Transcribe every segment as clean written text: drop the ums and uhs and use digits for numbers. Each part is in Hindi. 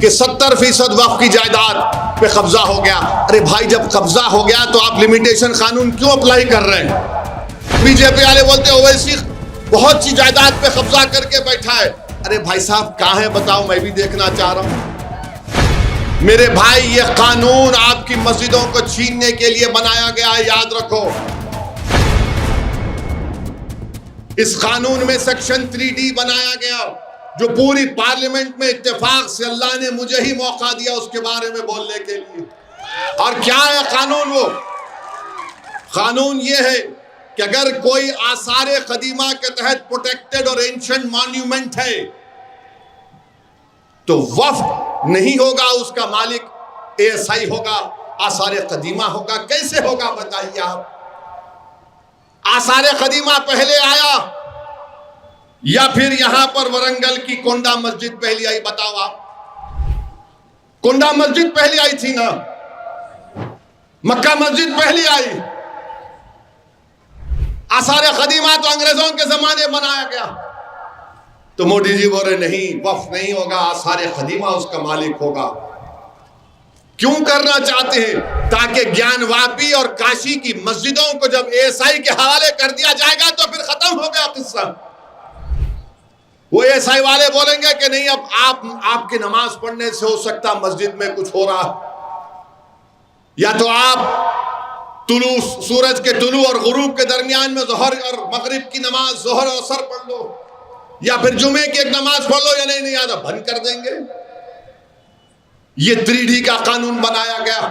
कि 70% वक्फ की जायदाद पे कब्जा हो गया। अरे भाई, जब कब्जा हो गया तो आप लिमिटेशन कानून क्यों अप्लाई कर रहे हैं? बीजेपी वाले बोलते ओवैसी बहुत सी जायदाद पे कब्जा करके बैठा है। अरे भाई साहब, कहां है बताओ, मैं भी देखना चाह रहा हूं। मेरे भाई, ये कानून आपकी मस्जिदों को छीनने के लिए बनाया गया है, याद रखो। इस कानून में सेक्शन 3D बनाया गया, जो पूरी पार्लियामेंट में इत्तेफाक से अल्लाह ने मुझे ही मौका दिया उसके बारे में बोलने के लिए। और क्या है कानून? वो कानून ये है कि अगर कोई आसारे कदीमा के तहत प्रोटेक्टेड और एंशिएंट मॉन्यूमेंट है तो वक्फ नहीं होगा, उसका मालिक ASI होगा, आसारे कदीमा होगा। कैसे होगा बताइए आप? आसारे कदीमा पहले आया या फिर यहां पर वरंगल की कोंडा मस्जिद पहली आई? बताओ आप। कोंडा मस्जिद पहली आई थी ना, मक्का मस्जिद पहली आई। आसारे कदीमा तो अंग्रेजों के जमाने बनाया गया। तो मोदी जी बोल रहे नहीं, वक्फ नहीं होगा, आसारे कदीमा उसका मालिक होगा। क्यों करना चाहते हैं? ताकि ज्ञानवापी और काशी की मस्जिदों को जब ASI के हवाले कर दिया जाएगा तो फिर खत्म हो गया किस्सा। वो ASI वाले बोलेंगे कि नहीं, अब आपकी नमाज पढ़ने से हो सकता मस्जिद में कुछ हो रहा, या तो आप सूरज के तुलू और गुरूब के दरमियान में ज़ोहर और मगरिब की नमाज, ज़ोहर और असर पढ़ लो, या फिर जुमे की एक नमाज पढ़ लो, या नहीं आता बंद कर देंगे। ये 3D का कानून बनाया गया।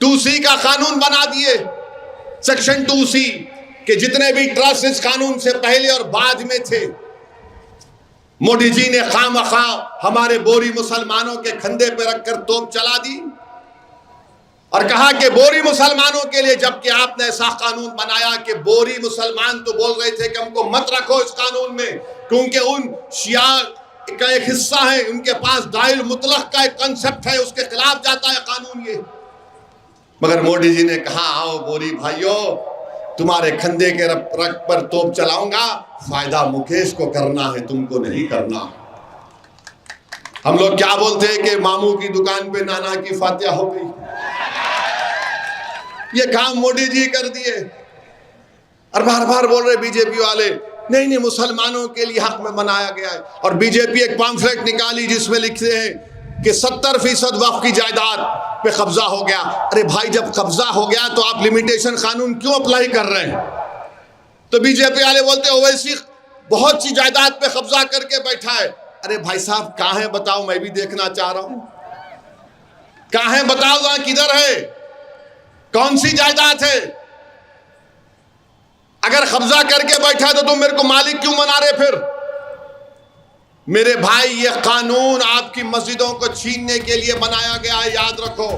2C का कानून बना दिए, सेक्शन 2C के जितने भी ट्रस्ट इस कानून से पहले और बाद में थे, मोदी जी ने खामखा हमारे बोरी मुसलमानों के कंधे पे रखकर तोप चला दी और कहा कि बोरी मुसलमानों के लिए, जबकि आपने ऐसा कानून बनाया कि बोरी मुसलमान तो बोल रहे थे कि हमको मत रखो इस कानून में, क्योंकि उन शिया का एक हिस्सा है, उनके पास दाइल मुतलक का एक कंसेप्ट है, उसके खिलाफ जाता है कानून ये। मगर मोदी जी ने कहा, आओ बोरी भाइयों, तुम्हारे कंधे के रख पर तोप चलाऊंगा, फायदा मुकेश को करना है, तुमको नहीं करना। हम लोग क्या बोलते हैं कि मामू की दुकान पे नाना की फातिहा हो गई। ये काम मोदी जी कर दिए और बार बार बोल रहे बीजेपी वाले नहीं नहीं, मुसलमानों के लिए हक में बनाया गया है। और बीजेपी एक पॉम्फलेट निकाली जिसमें लिखते हैं कि 70% वक्फ की जायदाद पे कब्जा हो गया। अरे भाई, जब कब्जा हो गया तो आप लिमिटेशन कानून क्यों अप्लाई कर रहे हैं? तो बीजेपी वाले बोलते ओवैसी बहुत सी जायदाद पे कब्जा करके बैठा है। अरे भाई साहब, कहां है बताओ, मैं भी देखना चाह रहा हूं। कहां है बताओ, किधर है, कौन सी जायदाद है? अगर कब्जा करके बैठा तो तुम मेरे को मालिक क्यों बना रहे फिर? मेरे भाई, ये कानून आपकी मस्जिदों को छीनने के लिए बनाया गया है, याद रखो।